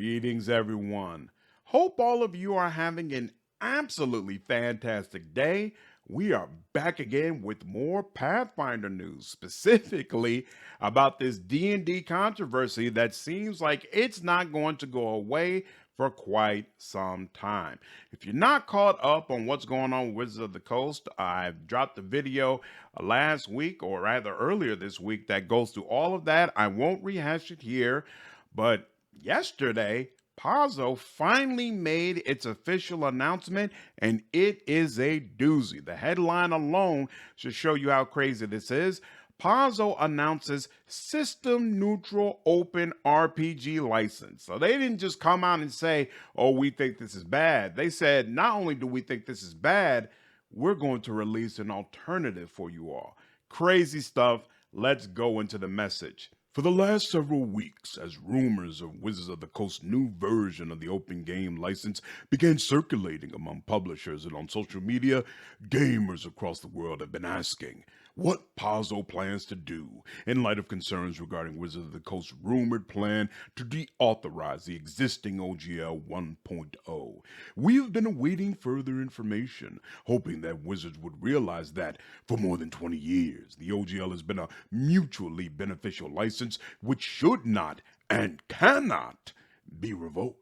Greetings, everyone. Hope all of you are having an absolutely fantastic day. We are back again with more Pathfinder news, specifically about this D&D controversy that seems like it's not going to go away for quite some time. If you're not caught up on what's going on with Wizards of the Coast, I've dropped a video last week, or rather earlier this week, that goes through all of that. I won't rehash it here, but yesterday, Paizo finally made its official announcement, and it is a doozy. The headline alone should show you how crazy this is. Paizo announces system neutral open RPG license. So they didn't just come out and say, oh, we think this is bad. They said, not only do we think this is bad, we're going to release an alternative for you all. Crazy stuff. Let's go into the message. For the last several weeks, as rumors of Wizards of the Coast's new version of the open game license began circulating among publishers and on social media, gamers across the world have been asking what Paizo plans to do in light of concerns regarding Wizards of the Coast's rumored plan to deauthorize the existing OGL 1.0. We've been awaiting further information, hoping that Wizards would realize that for more than 20 years, the OGL has been a mutually beneficial license which should not and cannot be revoked.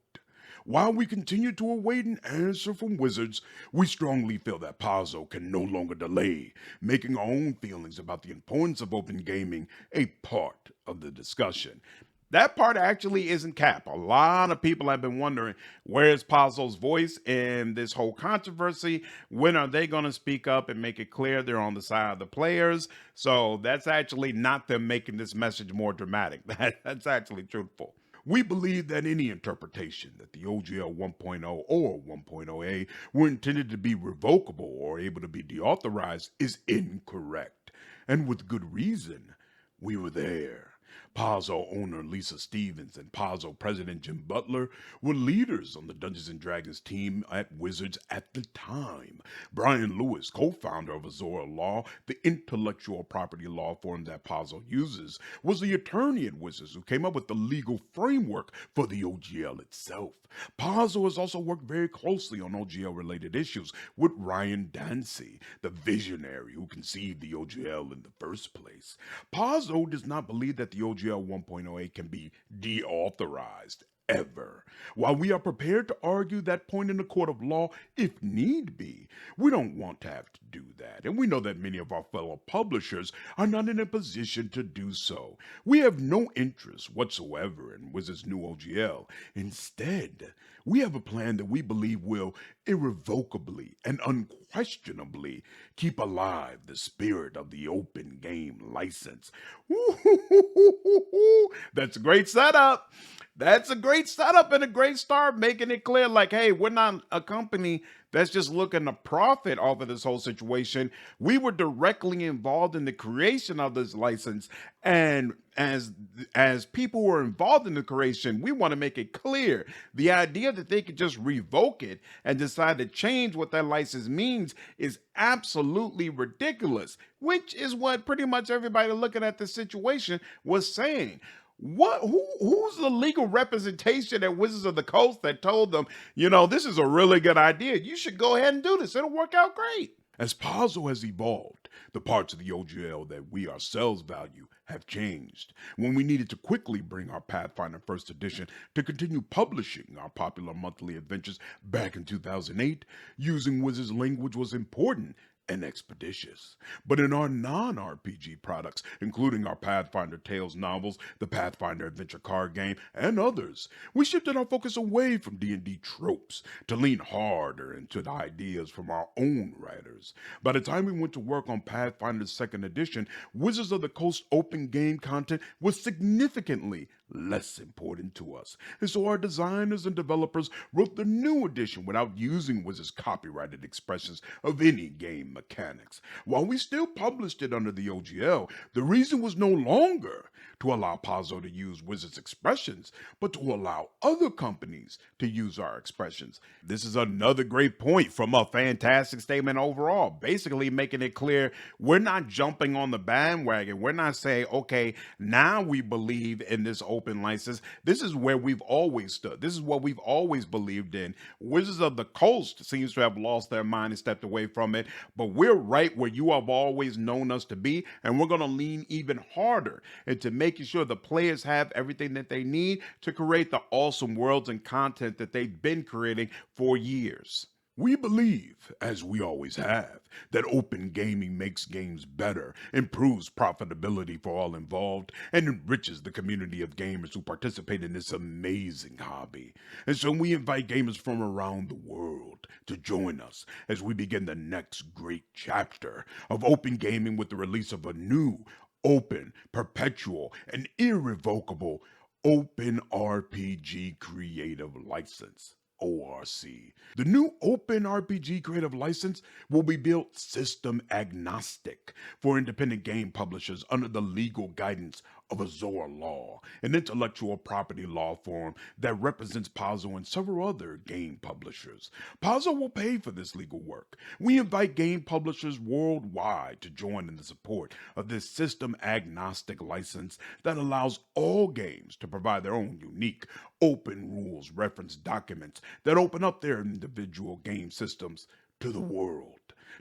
While we continue to await an answer from Wizards, we strongly feel that Paizo can no longer delay making our own feelings about the importance of open gaming a part of the discussion. That part actually isn't cap. A lot of people have been wondering, where's Paizo's voice in this whole controversy? When are they going to speak up and make it clear they're on the side of the players? So that's actually not them making this message more dramatic. That's actually truthful. We believe that any interpretation that the OGL 1.0 or 1.0A were intended to be revocable or able to be deauthorized is incorrect. And with good reason. We were there. Paizo owner Lisa Stevens and Paizo president Jim Butler were leaders on the Dungeons & Dragons team at Wizards at the time. Brian Lewis, co-founder of Azora Law, the intellectual property law firm that Paizo uses, was the attorney at Wizards who came up with the legal framework for the OGL itself. Paizo has also worked very closely on OGL-related issues with Ryan Dancy, the visionary who conceived the OGL in the first place. Paizo does not believe that the OGL 1.0A can be deauthorized ever. While we are prepared to argue that point in the court of law if need be, we don't want to have to do that, and we know that many of our fellow publishers are not in a position to do so. We have no interest whatsoever in Wizards' new OGL. Instead, we have a plan that we believe will irrevocably and unquestionably keep alive the spirit of the open game license. That's a great setup. That's a great setup and a great start, making it clear like, hey, we're not a company that's just looking to profit off of this whole situation. We were directly involved in the creation of this license, and as people who are involved in the creation, we want to make it clear the idea that they could just revoke it and decide to change what that license means is absolutely ridiculous, which is what pretty much everybody looking at the situation was saying. Who's the legal representation at Wizards of the Coast that told them, this is a really good idea. You should go ahead and do this. It'll work out great. As Paizo has evolved, the parts of the OGL that we ourselves value have changed. When we needed to quickly bring our Pathfinder First Edition to continue publishing our popular monthly adventures back in 2008, using Wizards language was important and expeditious. But in our non-RPG products, including our Pathfinder Tales novels, the Pathfinder Adventure card game, and others, we shifted our focus away from D&D tropes to lean harder into the ideas from our own writers. By the time we went to work on Pathfinder's second edition, Wizards of the Coast open game content was significantly less important to us. And so our designers and developers wrote the new edition without using Wizards' copyrighted expressions of any game mechanics. While we still published it under the OGL, the reason was no longer to allow Paizo to use Wizards' expressions, but to allow other companies to use our expressions. This is another great point from a fantastic statement overall, basically making it clear we're not jumping on the bandwagon. We're not saying, okay, now we believe in this open license. This is where we've always stood. This is what we've always believed in. Wizards of the Coast seems to have lost their mind and stepped away from it, but we're right where you have always known us to be, and we're going to lean even harder into making sure the players have everything that they need to create the awesome worlds and content that they've been creating for years. We believe, as we always have, that open gaming makes games better, improves profitability for all involved, and enriches the community of gamers who participate in this amazing hobby. And so we invite gamers from around the world to join us as we begin the next great chapter of open gaming with the release of a new, open, perpetual, and irrevocable Open RPG Creative License. ORC. The new Open RPG Creative License will be built system agnostic for independent game publishers under the legal guidance of Azure Law, an intellectual property law firm that represents Paizo and several other game publishers. Paizo will pay for this legal work. We invite game publishers worldwide to join in the support of this system agnostic license that allows all games to provide their own unique open rules reference documents that open up their individual game systems to the world.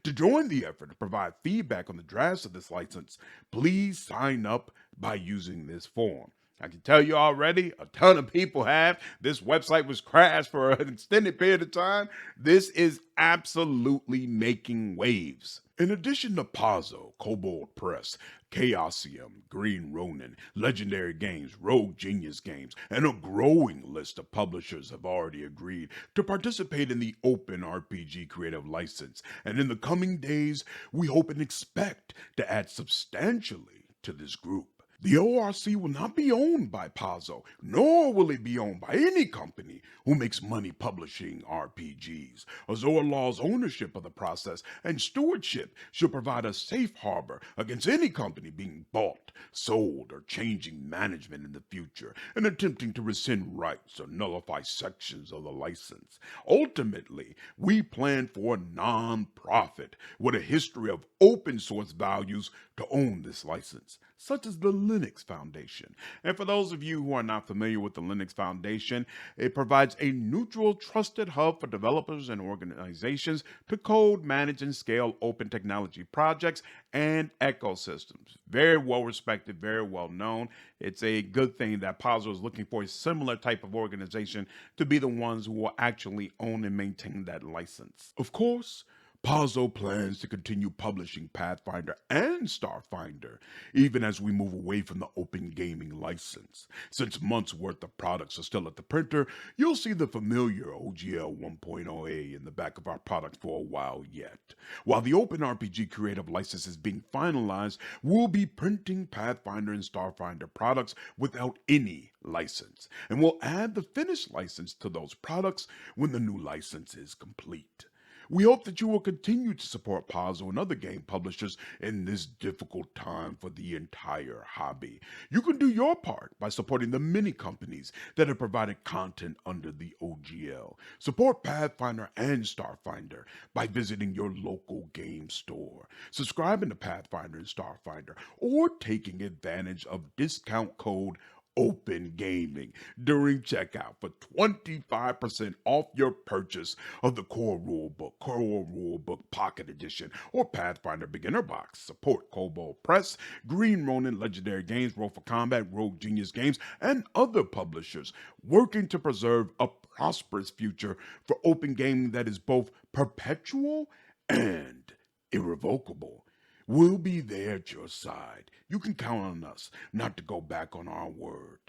To join the effort to provide feedback on the drafts of this license, please sign up by using this form. I can tell you already, a ton of people have. This website was crashed for an extended period of time. This is absolutely making waves. In addition to Paizo, Kobold Press, Chaosium, Green Ronin, Legendary Games, Rogue Genius Games, and a growing list of publishers have already agreed to participate in the Open RPG Creative License. And in the coming days, we hope and expect to add substantially to this group. The ORC will not be owned by Paizo, nor will it be owned by any company who makes money publishing RPGs. Azure Law's ownership of the process and stewardship should provide a safe harbor against any company being bought, sold, or changing management in the future and attempting to rescind rights or nullify sections of the license. Ultimately, we plan for a non-profit with a history of open source values to own this license, such as the Linux Foundation. And for those of you who are not familiar with the Linux Foundation, it provides a neutral, trusted hub for developers and organizations to code, manage, and scale open technology projects and ecosystems. Very well respected, very well known. It's a good thing that Paizo is looking for a similar type of organization to be the ones who will actually own and maintain that license. Of course, Paizo plans to continue publishing Pathfinder and Starfinder, even as we move away from the open gaming license. Since months' worth of products are still at the printer, you'll see the familiar OGL 1.0A in the back of our products for a while yet. While the Open RPG Creative License is being finalized, we'll be printing Pathfinder and Starfinder products without any license, and we'll add the finished license to those products when the new license is complete. We hope that you will continue to support Paizo and other game publishers in this difficult time for the entire hobby. You can do your part by supporting the many companies that have provided content under the OGL. Support Pathfinder and Starfinder by visiting your local game store, subscribing to Pathfinder and Starfinder, or taking advantage of discount code Open Gaming during checkout for 25% off your purchase of the Core Rulebook Pocket Edition, or Pathfinder Beginner Box. Support Kobold Press, Green Ronin, Legendary Games, Roll for Combat, Rogue Genius Games, and other publishers working to preserve a prosperous future for open gaming that is both perpetual and irrevocable. We'll be there at your side. You can count on us not to go back on our word.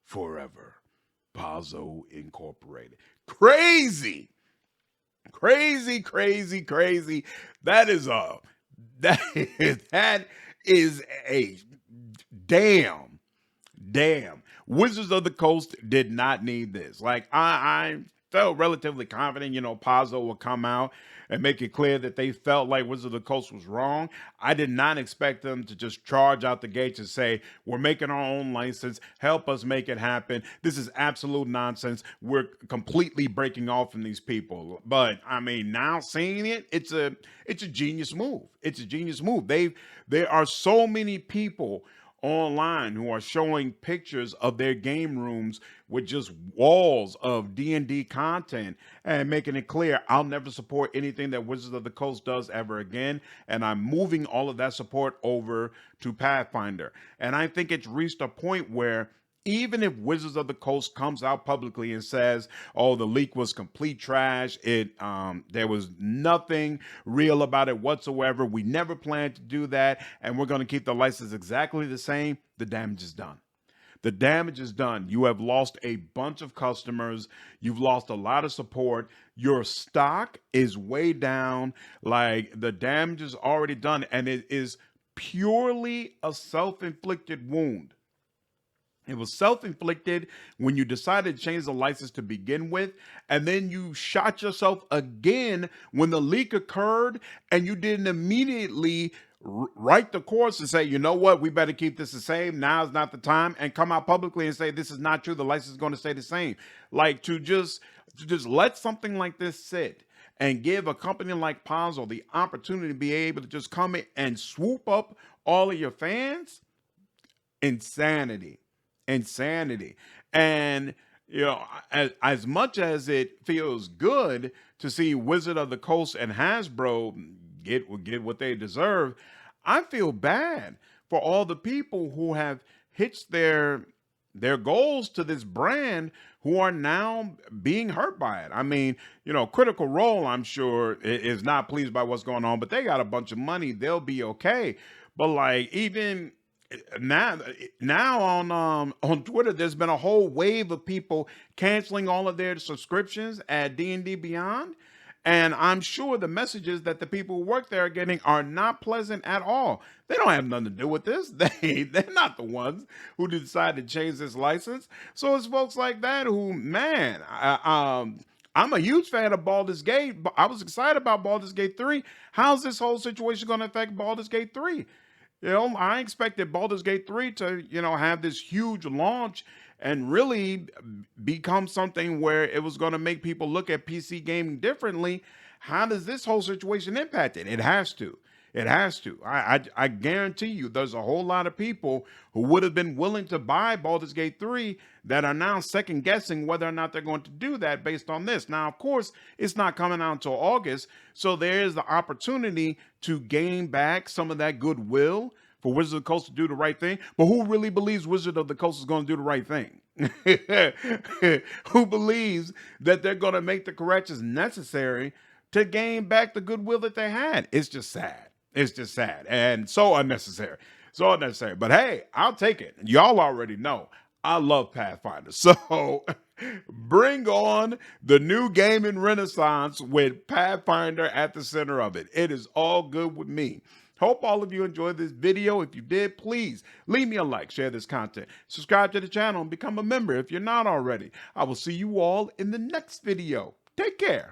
Forever. Paizo Incorporated. Crazy! Crazy, crazy, crazy. That is a damn. Wizards of the Coast did not need this. Like I felt relatively confident, Paizo will come out and make it clear that they felt like Wizards of the Coast was wrong. I did not expect them to just charge out the gates and say, we're making our own license, help us make it happen. This is absolute nonsense. We're completely breaking off from these people. But I mean, now seeing it, it's a genius move. It's a genius move. There are so many people online who are showing pictures of their game rooms with just walls of D&D content and making it clear I'll never support anything that Wizards of the Coast does ever again, and I'm moving all of that support over to Pathfinder. And I think it's reached a point where even if Wizards of the Coast comes out publicly and says, "Oh, the leak was complete trash. There was nothing real about it whatsoever. We never planned to do that, and we're going to keep the license exactly the same," the damage is done. The damage is done. You have lost a bunch of customers. You've lost a lot of support. Your stock is way down. Like, the damage is already done, and it is purely a self-inflicted wound. It was self-inflicted when you decided to change the license to begin with, and then you shot yourself again when the leak occurred, and you didn't immediately write the course and say, you know what, we better keep this the same. Now is not the time, and come out publicly and say this is not true. The license is going to stay the same. Like, to just let something like this sit and give a company like Paizo the opportunity to be able to just come in and swoop up all of your fans. Insanity. Insanity. And as much as it feels good to see Wizard of the Coast and Hasbro get what they deserve, I feel bad for all the people who have hitched their goals to this brand who are now being hurt by it. I mean, Critical Role, I'm sure, is not pleased by what's going on, but they got a bunch of money. They'll be okay. But like, even now on Twitter, there's been a whole wave of people canceling all of their subscriptions at D&D Beyond, and I'm sure the messages that the people who work there are getting are not pleasant at all. They don't have nothing to do with this. They're not the ones who decided to change this license. So it's folks like that who, man, I'm a huge fan of Baldur's Gate. But I was excited about Baldur's Gate 3. How's this whole situation going to affect Baldur's Gate 3? I expected Baldur's Gate 3 to, have this huge launch and really become something where it was going to make people look at PC gaming differently. How does this whole situation impact it? It has to. It has to. I guarantee you there's a whole lot of people who would have been willing to buy Baldur's Gate 3 that are now second guessing whether or not they're going to do that based on this. Now, of course, it's not coming out until August, so there is the opportunity to gain back some of that goodwill for Wizard of the Coast to do the right thing. But who really believes Wizard of the Coast is going to do the right thing? Who believes that they're going to make the corrections necessary to gain back the goodwill that they had? It's just sad. It's just sad and so unnecessary. So unnecessary. But hey, I'll take it. Y'all already know I love Pathfinder. So bring on the new gaming renaissance with Pathfinder at the center of it. It is all good with me. Hope all of you enjoyed this video. If you did, please leave me a like, share this content, subscribe to the channel, and become a member if you're not already. I will see you all in the next video. Take care.